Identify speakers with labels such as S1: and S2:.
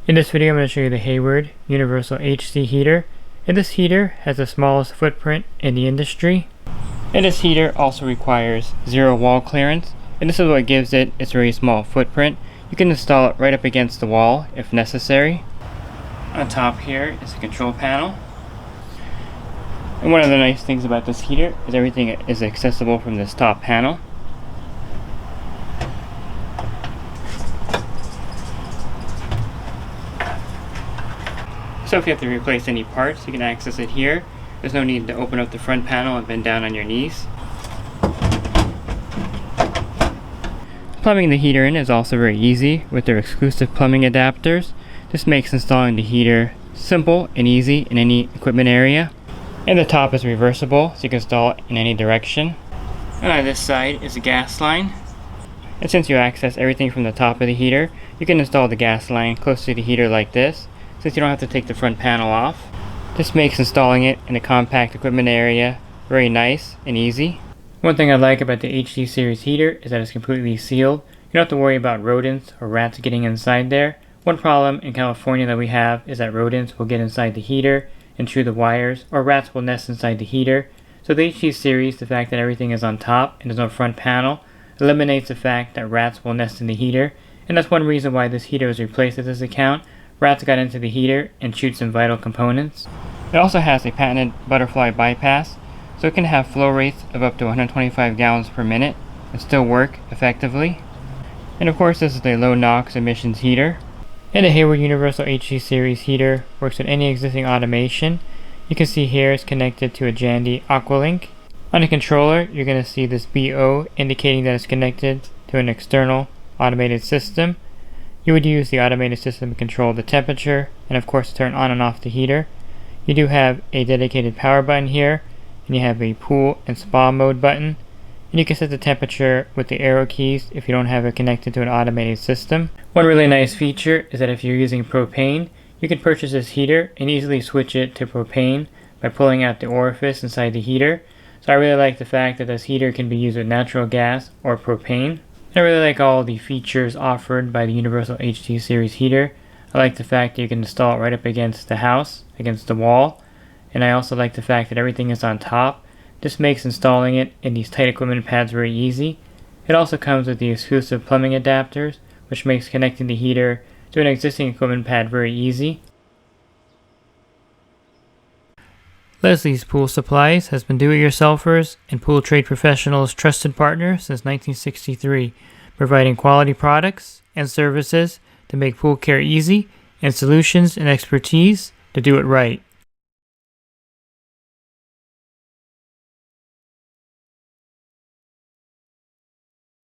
S1: In this video, I'm going to show you the Hayward Universal HC heater, and this heater has the smallest footprint in the industry. And this heater also requires zero wall clearance, and this is what gives it its very small footprint. You can install it right up against the wall if necessary. On top here is the control panel. And one of the nice things about this heater is everything is accessible from this top panel. So if you have to replace any parts, you can access it here. There's no need to open up the front panel and bend down on your knees. Plumbing the heater in is also very easy with their exclusive plumbing adapters. This makes installing the heater simple and easy in any equipment area. And the top is reversible, so you can install it in any direction. And on this side is a gas line. And since you access everything from the top of the heater, you can install the gas line close to the heater like this, since you don't have to take the front panel off. This makes installing it in a compact equipment area very nice and easy. One thing I like about the HD series heater is that it's completely sealed. You don't have to worry about rodents or rats getting inside there. One problem in California that we have is that rodents will get inside the heater and chew the wires, or rats will nest inside the heater. So the HD series, the fact that everything is on top and there's no front panel, eliminates the fact that rats will nest in the heater, and that's one reason why this heater was replaced at this account. Rats got into the heater and chewed some vital components. It also has a patented butterfly bypass, so it can have flow rates of up to 125 gallons per minute and still work effectively. And of course, this is a low NOx emissions heater. And the Hayward Universal HC series heater works with any existing automation. You can see here it's connected to a Jandy Aqualink. On the controller, you're going to see this BO indicating that it's connected to an external automated system. You would use the automated system to control the temperature and of course turn on and off the heater. You do have a dedicated power button here, and you have a pool and spa mode button, and you can set the temperature with the arrow keys if you don't have it connected to an automated system. One really nice feature is that if you're using propane, you can purchase this heater and easily switch it to propane by pulling out the orifice inside the heater. So I really like the fact that this heater can be used with natural gas or propane. I really like all the features offered by the Universal HD series heater. I like the fact that you can install it right up against the house, against the wall, and I also like the fact that everything is on top. This makes installing it in these tight equipment pads very easy. It also comes with the exclusive plumbing adapters, which makes connecting the heater to an existing equipment pad very easy. Leslie's Pool Supplies has been do-it-yourselfers and pool trade professionals' trusted partner since 1963, providing quality products and services to make pool care easy and solutions and expertise to do it right.